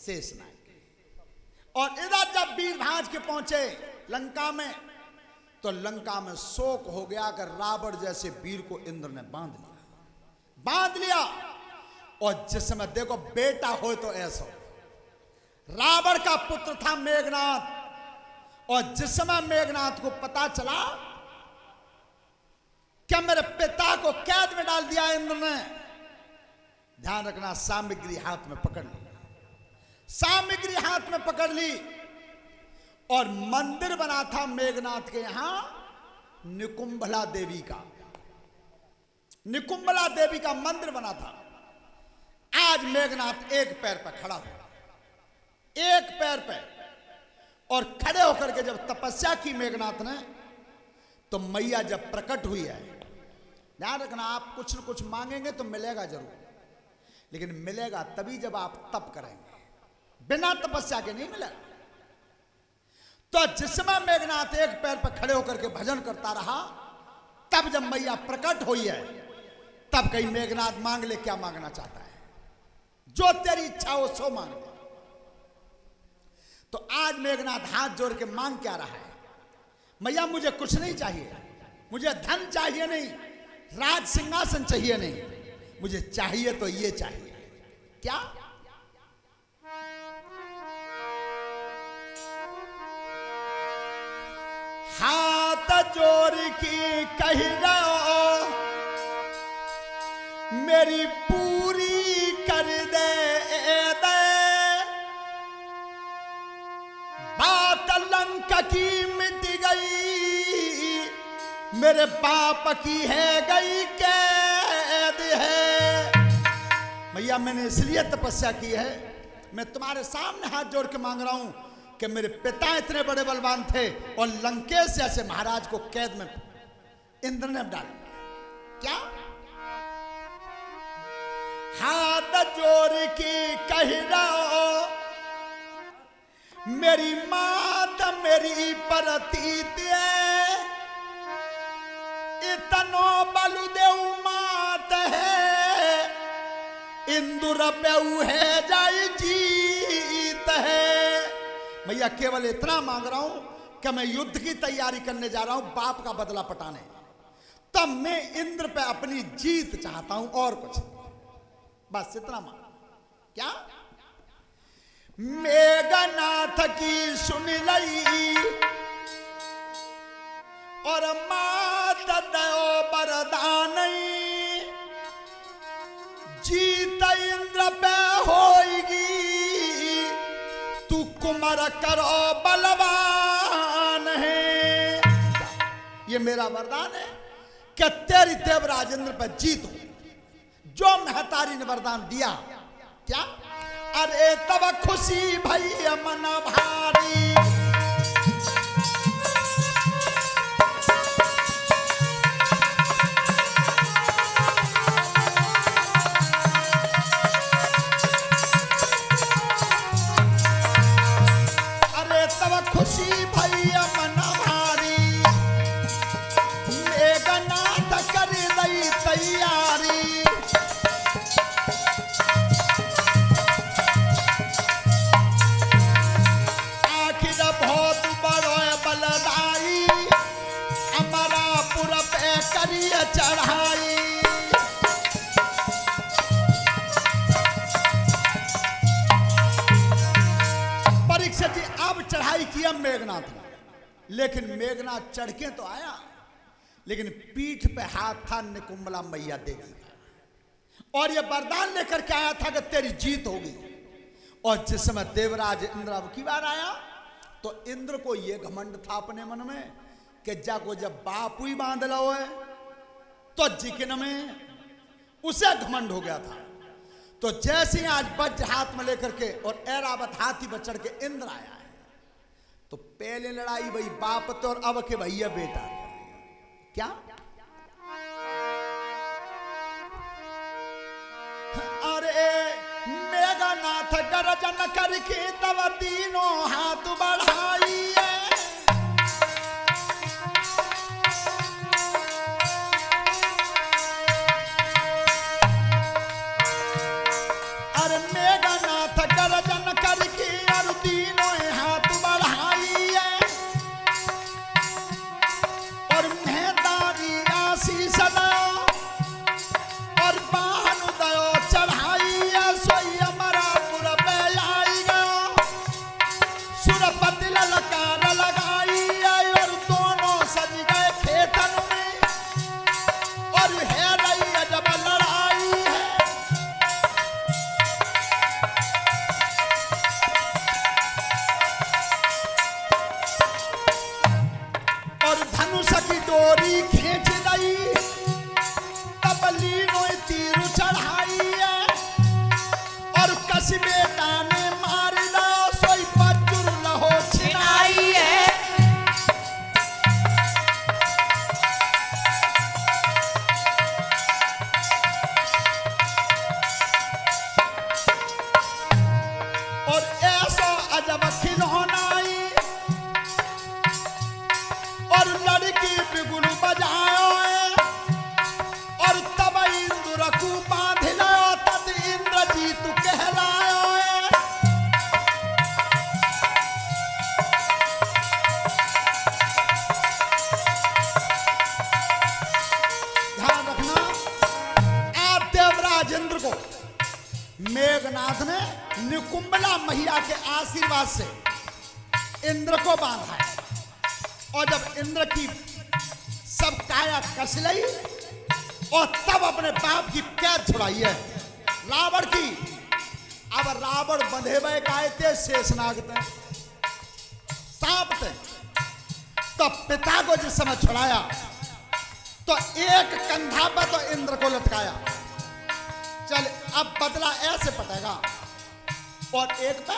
शेषनाग। और इधर जब वीरभांज के पहुंचे लंका में, तो लंका में शोक हो गया कि रावण जैसे वीर को इंद्र ने बांध लिया। और जिस समय देखो बेटा हो तो ऐसा, रावण का पुत्र था मेघनाथ, और जिस समय मेघनाथ को पता चला क्या मेरे पिता को कैद में डाल दिया इंद्र ने, ध्यान रखना, सामग्री हाथ में पकड़ ली, सामग्री हाथ में पकड़ ली। और मंदिर बना था मेघनाथ के यहां निकुंभला देवी का, निकुंभला देवी का मंदिर बना था। आज मेघनाथ एक पैर पर खड़ा हुआ, एक पैर पे, और खड़े होकर के जब तपस्या की मेघनाथ ने, तो मैया जब प्रकट हुई है, ध्यान रखना, आप कुछ न कुछ मांगेंगे तो मिलेगा जरूर, लेकिन मिलेगा तभी जब आप तप करेंगे, बिना तपस्या के नहीं मिलेगा। तो जिस समय मेघनाथ एक पैर पर खड़े होकर के भजन करता रहा, तब जब मैया प्रकट हुई है, तब कहीं मेघनाथ मांग ले, क्या मांगना चाहता है, जो तेरी इच्छा हो सो मांग ले। तो आज मेघनाथ हाथ जोड़ के मांग क्या रहा है, मैया मुझे कुछ नहीं चाहिए, मुझे धन चाहिए नहीं, राज सिंहासन चाहिए नहीं, मुझे चाहिए तो ये चाहिए, क्या? हाथ जोड़ के कह रहा मेरी पूरी कर दे, बात लंका की मिट गई, मेरे बाप की है गई कैद है। मैया मैंने इसलिए तपस्या की है, मैं तुम्हारे सामने हाथ जोड़ के मांग रहा हूं कि मेरे पिता इतने बड़े बलवान थे और लंकेश जैसे महाराज को कैद में इंद्र ने डाल क्या? हाथ जोड़ के कह रहा मेरी मात मेरी परतीत है, इतनो बलुदेव मात है, इंदुर पेऊ है जाई जीत है। भैया केवल इतना मांग रहा हूं कि मैं युद्ध की तैयारी करने जा रहा हूं, बाप का बदला पटाने, तब मैं इंद्र पे अपनी जीत चाहता हूं, और कुछ बस इतना मांग। क्या? मेघनाथ की सुन लई और मात दयो वरदान, जीत इंद्र पे होगी, तू कुमार करो बलवान है। ये मेरा वरदान है कि तेरी देवराज इंद्र पे जीत हो, जो महतारी ने वरदान दिया। क्या? अरे तब खुशी भई मन भारी, अरे तब खुशी भई मन भारी, मेघनाथ कर दई तैयारी, करिए चढ़ाई। परीक्षित जी अब चढ़ाई किया मेघनाथ ने, लेकिन मेघनाथ चढ़ के तो आया, लेकिन पीठ पे हाथ था निकुंभला मैया देवी, और ये वरदान लेकर के आया था कि तेरी जीत होगी। और जिस समय देवराज इंद्र अब की बार आया, तो इंद्र को ये घमंड था अपने मन में कि जाको जब बापू ही बांध लो है, तो जिक्न में उसे घमंड हो गया था। तो जैसे ही आज वज्र हाथ में लेकर के और ऐरावत हाथी पर चढ़ के इंद्र आया है, तो पहले लड़ाई भाई बाप तो, और अब के भैया बेटा। क्या? अरे मेघनाथ गर्जन करके तब तीनों हाथ बढ़ाई है, मेघनाथ गर्जन कर निकुंबला मैया के आशीर्वाद से इंद्र को बांधा है। और जब इंद्र की सब काया कस ली और तब अपने बाप की कैद छुड़ाई है रावण की। अब रावण बंधे हुए काय थे शेषनाग थे, सांप थे। तो पिता को जिस समय छुड़ाया तो एक कंधा पर तो इंद्र को लटकाया। चल अब बदला ऐसे पटेगा। और एक पे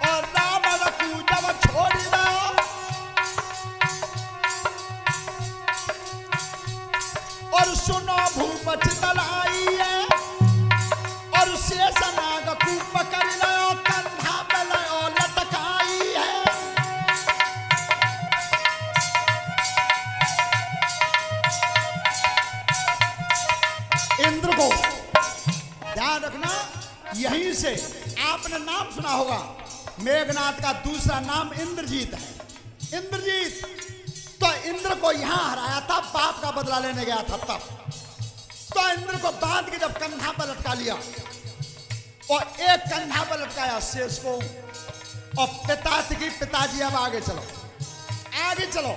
और रावण को जब छोड़ी दो और सुनो भूपच तलाई है और शेषनाग को पकड़ लो कंधा पे लो लटकाई है। इंद्र को ध्यान रखना, यहीं से आपने नाम सुना होगा मेघनाथ का दूसरा नाम इंद्रजीत है। इंद्रजीत तो इंद्र को यहां हराया था, बाप का बदला लेने गया था तब। तो इंद्र को बांध के जब कंधा पर लटका लिया और एक कंधा पर लटकाया शेष को और पिता की पिताजी अब आगे चलो, आगे चलो।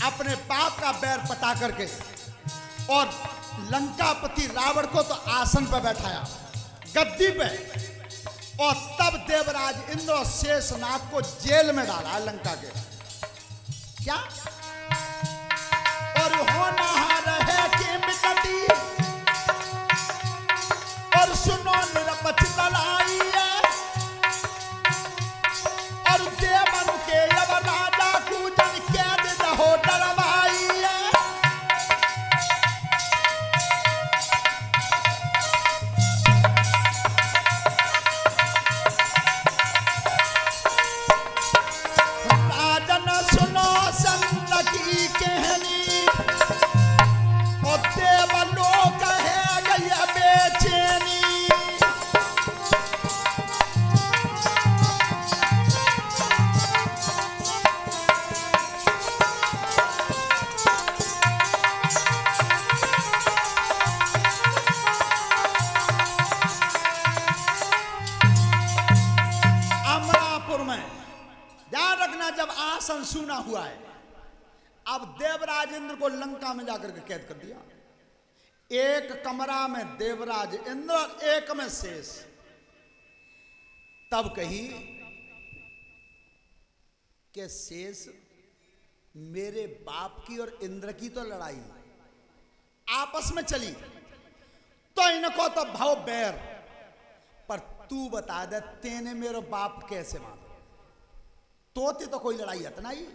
अपने बाप का बैर पटा करके और लंकापति रावण को तो आसन पर बैठाया गद्दी पे। और तब देवराज इंद्र और शेषनाग को जेल में डाला लंका के। क्या और होना रहे कि मिटती और सुनो निरपच तलाई है और देवन के अब राजा को जन कैद दहो डरवाई है। सुना हुआ है। अब देवराज इंद्र को लंका में जाकर के कैद कर दिया। एक कमरा में देवराज इंद्र और एक में शेष। तब कही कि शेष मेरे बाप की और इंद्र की तो लड़ाई आपस में चली तो इनको तो भाव बैर, पर तू बता दे तेने मेरे बाप कैसे मारा? तोते तो कोई लड़ाई इतना ही।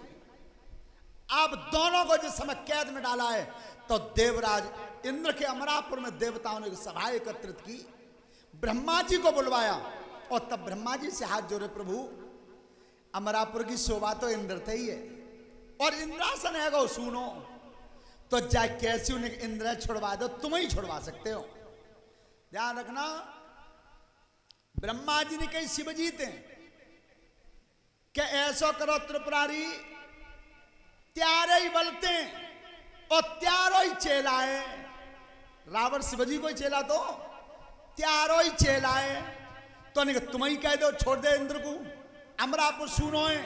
अब दोनों को जिस समय कैद में डाला है तो देवराज इंद्र के अमरापुर में देवताओं ने सभा एकत्रित की, ब्रह्मा जी को बुलवाया और तब ब्रह्मा जी से हाथ जोड़े, प्रभु अमरापुर की शोभा तो इंद्र थे ही है और इंद्रासन है गो सुनो, तो जाए कैसे उन्हें इंद्र छुड़वा दो, तुम ही छुड़वा सकते हो। ध्यान रखना, ब्रह्मा जी ने कही शिव जी थे कि ऐसा करो त्रिपुरारी, त्यारे ही बलते और त्यारो ही चेलाए। रावण शिवजी को ही चेला तो त्यारो ही चेलाए, तो नहीं तुम ही कह दो छोड़ दे इंद्र को, अमरापुर सुनो है।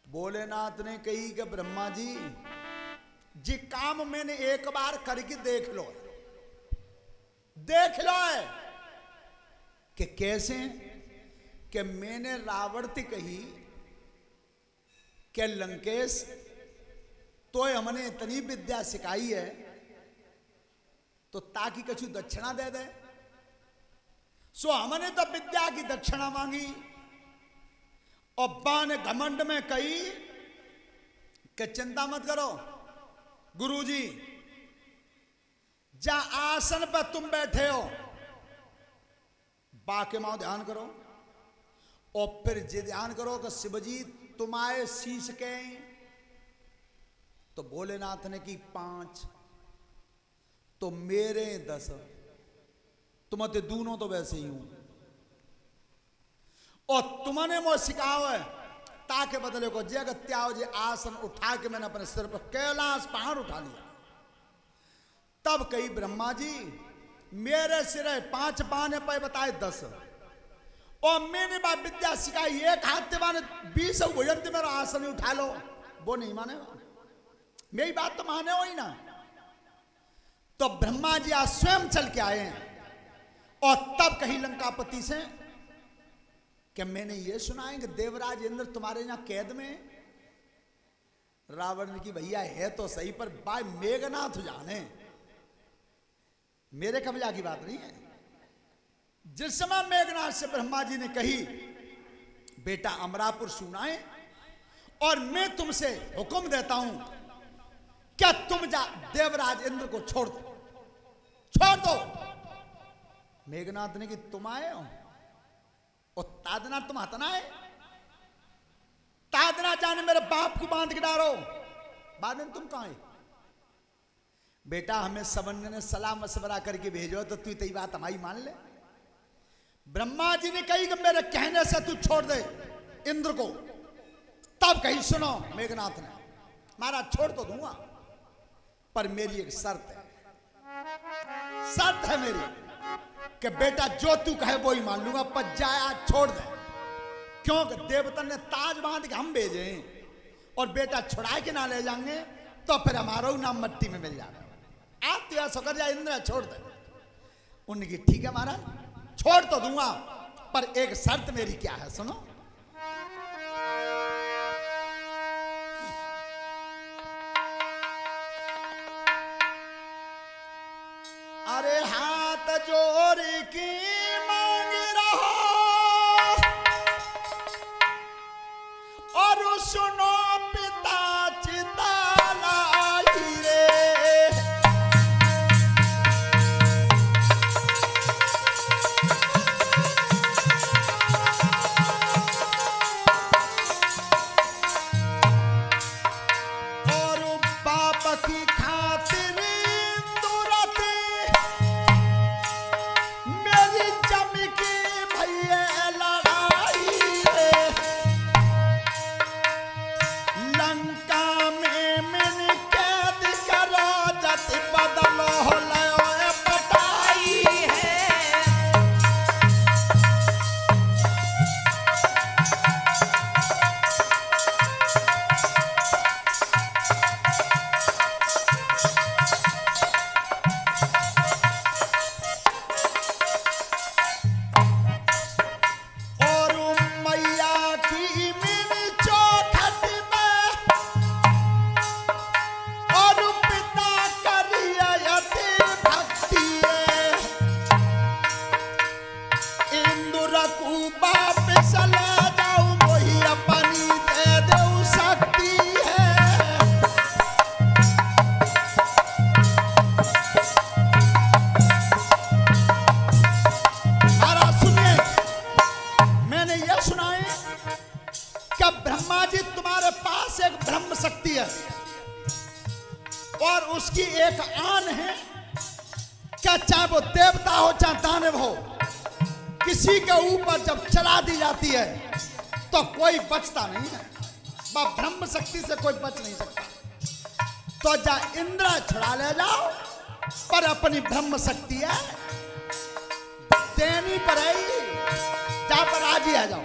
भोलेनाथ ने कही कि ब्रह्मा जी जी काम मैंने एक बार करके देख लो, देख लो है कि कैसे, कि मैंने रावण से कही कि लंकेश तो हमने इतनी विद्या सिखाई है तो ताकि कछु दक्षिणा दे दे। सो हमने तो विद्या की दक्षिणा मांगी और बा ने घमंड में कही कि चिंता मत करो गुरुजी, जा आसन पर तुम बैठे हो बाके माओ ध्यान करो और फिर जे ध्यान करो कि शिवजी तुम्हारे शीश के। तो भोलेनाथ ने की 5 तो मेरे 10, तुम्हारे दोनों तो वैसे ही हूं और तुमने मुझे सिखाओ है ताके बदले को जग त्याओ जे आसन उठा के मैंने अपने सिर पर कैलाश पहाड़ उठा लिया। तब कही ब्रह्मा जी मेरे सिरे 5 बाने पे बताए 10 और मैंने बात विद्या सिखाई एक हाथ से माने 20 भुजन मेरा आसन उठा लो, वो नहीं मानेगा। मेरी बात तो माने हो ही ना। तो ब्रह्मा जी आज स्वयं चल के आए हैं और तब कही लंकापति से कि मैंने ये सुना है कि देवराज इंद्र तुम्हारे यहां कैद में। रावण ने की भैया है तो सही, पर बाय मेघनाथ जाने, मेरे कब्जा की बात नहीं है। जिस समय मेघनाथ से ब्रह्मा जी ने कही बेटा अमरापुर सुनाए और मैं तुमसे हुक्म देता हूं, क्या तुम जा देवराज इंद्र को छोड़ दो, छोड़ दो। मेघनाथ ने कि तुम आए हो और तादना तुम हतना है, तादना जाने मेरे बाप को बांध के डालो, बाद में तुम कहां है? बेटा हमें सबने ने सलाह मशवरा करके भेजो तो तू तेरी बात हमारी मान ले। ब्रह्मा जी ने कही कि मेरे कहने से तू छोड़ दे इंद्र को। तब कही सुनो मेघनाथ ने, महाराज छोड़ तो दूंगा पर मेरी एक शर्त है, शर्त है मेरी कि बेटा जो तू कहे वो ही मान लूंगा, पर जाया छोड़ दे। क्योंकि देवता ने ताज बांध के हम भेजे और बेटा छुड़ा के ना ले जाएंगे तो फिर हमारा नाम मट्टी में मिल जाएगा। आप तो ऐसा कर जा इंद्र छोड़ दे। उनकी ठीक है महाराज छोड़ तो दूंगा पर एक शर्त मेरी क्या है सुनो। अरे हाथ जोड़ की मांग रहा और सुनो पिता चितालाई रे। और बाप की खातिर और उसकी एक आन है, क्या चाहे वो देवता हो चाहे दानव हो, किसी के ऊपर जब चला दी जाती है तो कोई बचता नहीं है। वह ब्रह्म शक्ति से कोई बच नहीं सकता। तो जा इंद्र छुड़ा ले जाओ पर अपनी ब्रह्म शक्ति है देनी पड़ेगी, जा पर आज ही आ जाओ।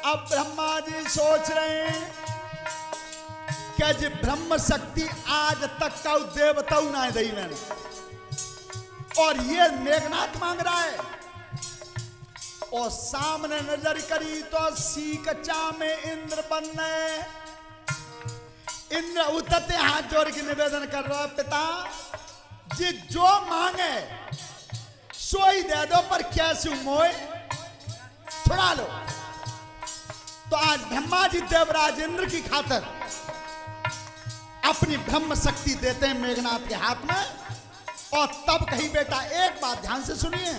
अब ब्रह्मा जी सोच रहे हैं क्या जी ब्रह्म शक्ति आज तक का देवता ना दी मैंने, और ये मेघनाथ मांग रहा है। और सामने नजर करी तो सीकचा में इंद्र बनने, इंद्र उतरते हाथ जोड़ के निवेदन कर रहा है, पिता जी जो मांगे सो ही दे दो, पर कैसे मोए छुड़ा लो। तो आज ब्रह्मा जी देवराज इंद्र की खातिर अपनी ब्रह्म शक्ति देते हैं मेघनाथ के हाथ में। और तब कही बेटा एक बात ध्यान से सुनिए,